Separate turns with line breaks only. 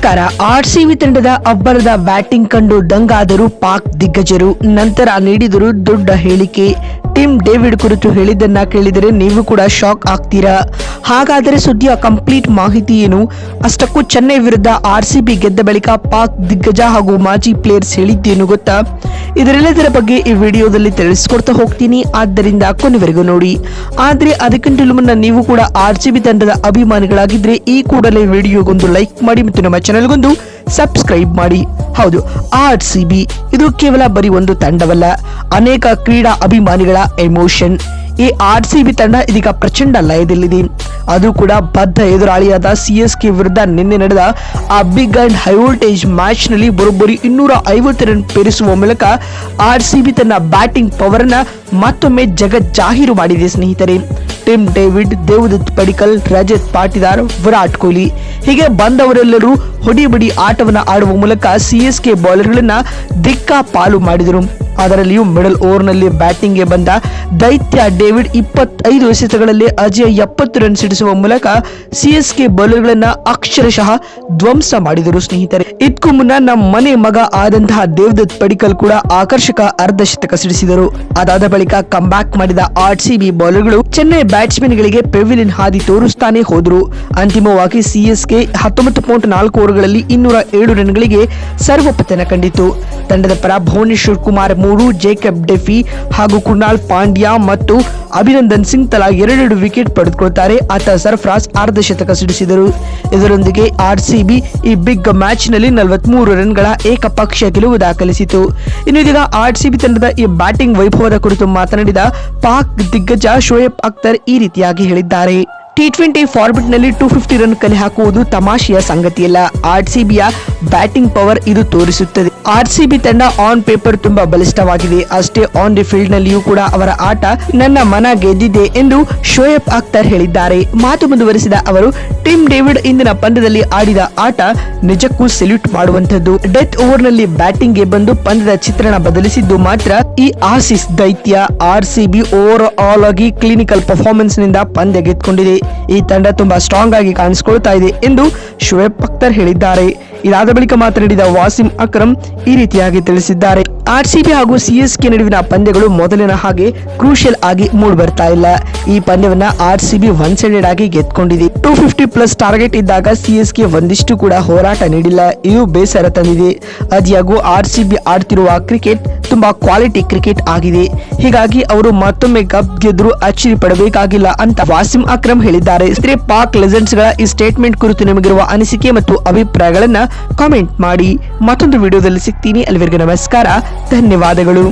ನಮಸ್ಕಾರ. ಆರ್ಸಿಬಿ ತಂಡದ ಅಬ್ಬರದ ಬ್ಯಾಟಿಂಗ್ ಕಂಡು ದಂಗಾದರು ಪಾಕ್ ದಿಗ್ಗಜರು. ನಂತರ ನೀಡಿದರು ದೊಡ್ಡ ಹೇಳಿಕೆ. ಟಿಮ್ ಡೇವಿಡ್ ಕುರಿತು ಹೇಳಿದ್ದನ್ನ ಕೇಳಿದರೆ ನೀವು ಕೂಡ ಶಾಕ್ ಆಗ್ತೀರಾ. ಹಾಗಾದರೆ ಸುದ್ದಿಯ ಕಂಪ್ಲೀಟ್ ಮಾಹಿತಿ ಏನು? ಅಷ್ಟಕ್ಕೂ ಚೆನ್ನೈ ವಿರುದ್ಧ ಆರ್ಸಿಬಿ ಗೆದ್ದ ಬಳಿಕ ಪಾಕ್ ದಿಗ್ಗಜ ಹಾಗೂ ಮಾಜಿ ಪ್ಲೇಯರ್ಸ್ ಹೇಳಿದ್ದೇನು ಗೊತ್ತಾ? ಇದರೆಲ್ಲದರ ಬಗ್ಗೆ ಈ ವಿಡಿಯೋದಲ್ಲಿ ತಿಳಿಸ್ಕೊಡ್ತಾ ಹೋಗ್ತೀನಿ, ಆದ್ದರಿಂದ ಕೊನೆವರೆಗೂ ನೋಡಿ. ಆದ್ರೆ ಅದಕ್ಕಿಂತಲೂ ಮುನ್ನ ನೀವು ಕೂಡ ಆರ್ಸಿಬಿ ತಂಡದ ಅಭಿಮಾನಿಗಳಾಗಿದ್ರೆ ಈ ಕೂಡಲೇ ವಿಡಿಯೋಗೊಂದು ಲೈಕ್ ಮಾಡಿ ಮತ್ತು ನಮ್ಮ ಚಾನೆಲ್ಗೊಂದು ಸಬ್ಸ್ಕ್ರೈಬ್ ಮಾಡಿ. ಹೌದು, ಆರ್ಸಿಬಿ ಇದು ಕೇವಲ ಬರೀ ಒಂದು ತಂಡವಲ್ಲ, ಅನೇಕ ಕ್ರೀಡಾ ಅಭಿಮಾನಿಗಳ ಎಮೋಷನ್. ಈ ಆರ್ಸಿಬಿ ತಂಡ ಇದೀಗ ಪ್ರಚಂಡ ಲಯದಲ್ಲಿದೆ. ಅದು ಕೂಡ ಬದ್ಧ ಎದುರಾಳಿಯಾದ ಸಿಎಸ್ಕೆ ವಿರುದ್ಧ ನಿನ್ನೆ ನಡೆದ ಆ big and high voltage match ನಲ್ಲಿ ಬರೋಬ್ಬರಿ 250 ರನ್ ಪೇರಿಸುವ ಮೂಲಕ ಆರ್ಸಿಬಿ ತನ್ನ ಬ್ಯಾಟಿಂಗ್ ಪವರ್ ಅನ್ನ ಮತ್ತೊಮ್ಮೆ ಜಗಜ್ಜಾಹೀರು ಮಾಡಿದೆ ಸ್ನೇಹಿತರೆ. ಟಿಮ್ ಡೇವಿಡ್, ದೇವದತ್ ಪಡಿಕ್ಕಲ್, ರಜತ್ ಪಾಟಿದಾರ್, ವಿರಾಟ್ ಕೊಹ್ಲಿ ಹೀಗೆ ಬಂದವರೆಲ್ಲರೂ ಹೊಡಿಬಡಿ ಆಟವನ್ನ ಆಡುವ ಮೂಲಕ ಸಿಎಸ್ಕೆ ಬೌಲರ್ಗಳನ್ನ ದಿಕ್ಕಾಪಾಲು ಮಾಡಿದರು. ಅದರಲ್ಲಿಯೂ ಮಿಡಲ್ ಓವರ್ ನಲ್ಲಿ ಬ್ಯಾಟಿಂಗ್ಗೆ ಬಂದ ದೈತ್ಯ ಡೇವಿಡ್ 25 ಎಸೆತಗಳಲ್ಲಿ ಅಜೇಯ 70 ರನ್ ಸಿಡಿಸುವ ಮೂಲಕ ಸಿಎಸ್ಕೆ ಬೌಲರ್ಗಳನ್ನ ಅಕ್ಷರಶಃ ಧ್ವಂಸ ಮಾಡಿದರು ಸ್ನೇಹಿತರೆ. ಇದಕ್ಕೂ ಮುನ್ನ ನಮ್ಮ ಮನೆ ಮಗ ಆದಂತಹ ದೇವದತ್ ಪಡಿಕ್ಕಲ್ ಕೂಡ ಆಕರ್ಷಕ ಅರ್ಧಶತಕ ಸಿಡಿಸಿದರು. ಅದಾದ ಬಳಿಕ ಕಮ್ ಬ್ಯಾಕ್ ಮಾಡಿದ ಆರ್ಸಿಬಿ ಬೌಲರ್ಗಳು ಚೆನ್ನೈ ಬ್ಯಾಟ್ಸ್ಮನ್ ಗಳಿಗೆ ಪೆವಿಲಿಯನ್ ಹಾದಿ ತೋರಿಸ್ತಾನೆ ಹೋದ್ರು. ಅಂತಿಮವಾಗಿ ಸಿಎಸ್ಕೆ 19.4 ಓವರ್ಗಳಲ್ಲಿ 207 ರನ್ಗಳಿಗೆ ಸರ್ವಪತನ ಕಂಡಿತು. ತಂಡದ ಪರ ಭುವನೇಶ್ವರ್ ಕುಮಾರ್ 3, ಜೇಕಬ್ ಡೆಫಿ ಹಾಗೂ ಕುನಾಲ್ ಪಾಂಡ್ಯ ಮತ್ತು ಅಭಿನಂದನ್ ಸಿಂಗ್ ತಲಾ 2 ವಿಕೆಟ್ ಪಡೆದುಕೊಳ್ತಾರೆ. ಆತ ಸರ್ಫರಾಜ್ ಅರ್ಧಶತಕ ಸಿಡಿಸಿದರು. ಇದರೊಂದಿಗೆ ಆರ್ಸಿಬಿ ಈ ಬಿಗ್ ಮ್ಯಾಚ್ ನಲ್ಲಿ 43 ರನ್ಗಳ ಏಕಪಕ್ಷೀಯ ಗೆಲುವು ದಾಖಲಿಸಿತು. ಇನ್ನು ಇದೀಗ ಆರ್ಸಿಬಿ ತಂಡದ ಈ ಬ್ಯಾಟಿಂಗ್ ವೈಭವದ ಕುರಿತು ಮಾತನಾಡಿದ ಪಾಕ್ ದಿಗ್ಗಜ ಶೋಯಬ್ ಅಖ್ತರ್ ಈ ರೀತಿಯಾಗಿ ಹೇಳಿದ್ದಾರೆ. T20 ಫಾರ್ಮೆಟ್ ನಲ್ಲಿ 250 ರನ್ ಕಲೆ ಹಾಕುವುದು ತಮಾಷೆಯ ಸಂಗತಿಯಲ್ಲ. ಆರ್ಸಿಬಿಯ ಬ್ಯಾಟಿಂಗ್ ಪವರ್ ಇದು ತೋರಿಸುತ್ತದೆ. ಆರ್ಸಿಬಿ ತಂಡ ಆನ್ ಪೇಪರ್ ತುಂಬಾ ಬಲಿಷ್ಠವಾಗಿದೆ, ಅಷ್ಟೇ ಆನ್ ದಿ ಫೀಲ್ಡ್ ನಲ್ಲಿಯೂ ಕೂಡ ಅವರ ಆಟ ನನ್ನ ಮನ ಗೆದ್ದಿದೆ ಎಂದು ಶೋಯಬ್ ಅಖ್ತರ್ ಹೇಳಿದ್ದಾರೆ. ಮಾತು ಮುಂದುವರಿಸಿದ ಅವರು, ಟಿಮ್ ಡೇವಿಡ್ ಇಂದಿನ ಪಂದ್ಯದಲ್ಲಿ ಆಡಿದ ಆಟ ನಿಜಕ್ಕೂ ಸೆಲ್ಯೂಟ್ ಮಾಡುವಂತದ್ದು. ಡೆತ್ ಓವರ್ ನಲ್ಲಿ ಬ್ಯಾಟಿಂಗ್ ಗೆ ಬಂದು ಪಂದ್ಯದ ಚಿತ್ರಣ ಬದಲಿಸಿದ್ದು ಮಾತ್ರ ಈ ಆಸೀಸ್ ದೈತ್ಯ. ಆರ್ಸಿಬಿ ಓವರ್ ಆಲ್ ಆಗಿ ಕ್ಲಿನಿಕಲ್ ಪರ್ಫಾರ್ಮೆನ್ಸ್ ನಿಂದ ಪಂದ್ಯ ಗೆದ್ದುಕೊಂಡಿದೆ. ಈ ತಂಡ ತುಂಬಾ ಸ್ಟ್ರಾಂಗ್ ಆಗಿ ಕಾಣಿಸಿಕೊಳ್ತಾ ಇದೆ ಎಂದು ಶೋಯಬ್ ಅಖ್ತರ್ ಹೇಳಿದ್ದಾರೆ. ಇದಾದ ಬಳಿಕ ಮಾತನಾಡಿದ ವಾಸಿಂ ಅಕ್ರಮ್ ಈ ರೀತಿಯಾಗಿ ತಿಳಿಸಿದ್ದಾರೆ. ಆರ್ಸಿಬಿ ಹಾಗೂ ಸಿಎಸ್ಕೆ ನಡುವಿನ ಪಂದ್ಯಗಳು ಮೊದಲಿನ ಹಾಗೆ ಕ್ರೂಷಿಯಲ್ ಆಗಿ ಮೂಡ್ ಬರ್ತಾ ಇಲ್ಲ. ಈ ಪಂದ್ಯವನ್ನ ಆರ್ಸಿಬಿ ಒನ್ ಸೈಡೆಡ್ ಆಗಿ ಗೆದ್ಕೊಂಡಿದೆ. 250+ ಟಾರ್ಗೆಟ್ ಇದ್ದಾಗ ಸಿಎಸ್ಕೆ ಒಂದಿಷ್ಟು ಕೂಡ ಹೋರಾಟ ನೀಡಿಲ್ಲ. ಇದು ಬೇಸರ ತಂದಿದೆ. ಆದ್ಯಾಗೂ ಆರ್ಸಿಬಿ ಆಡ್ತಿರುವ ಕ್ರಿಕೆಟ್ ತುಂಬಾ ಕ್ವಾಲಿಟಿ ಕ್ರಿಕೆಟ್ ಆಗಿದೆ. ಹೀಗಾಗಿ ಅವರು ಮತ್ತೊಮ್ಮೆ ಕಪ್ ಗೆದ್ರು ಅಚ್ಚರಿ ಪಡಬೇಕಾಗಿಲ್ಲ ಅಂತ ವಾಸಿಂ ಅಕ್ರಮ್ ಹೇಳಿದ್ದಾರೆ. ಪಾಕ್ ಲೆಜೆಂಡ್ಸ್ ಗಳ ಈ ಸ್ಟೇಟ್ಮೆಂಟ್ ಕುರಿತು ನಿಮಗಿರುವ ಅನಿಸಿಕೆ ಮತ್ತು ಅಭಿಪ್ರಾಯಗಳನ್ನ ಕಾಮೆಂಟ್ ಮಾಡಿ. ಮತ್ತೊಂದು ವಿಡಿಯೋದಲ್ಲಿ ಸಿಗ್ತೀನಿ. ಅಲ್ಲಿವರೆಗೆ ನಮಸ್ಕಾರ, ಧನ್ಯವಾದಗಳು.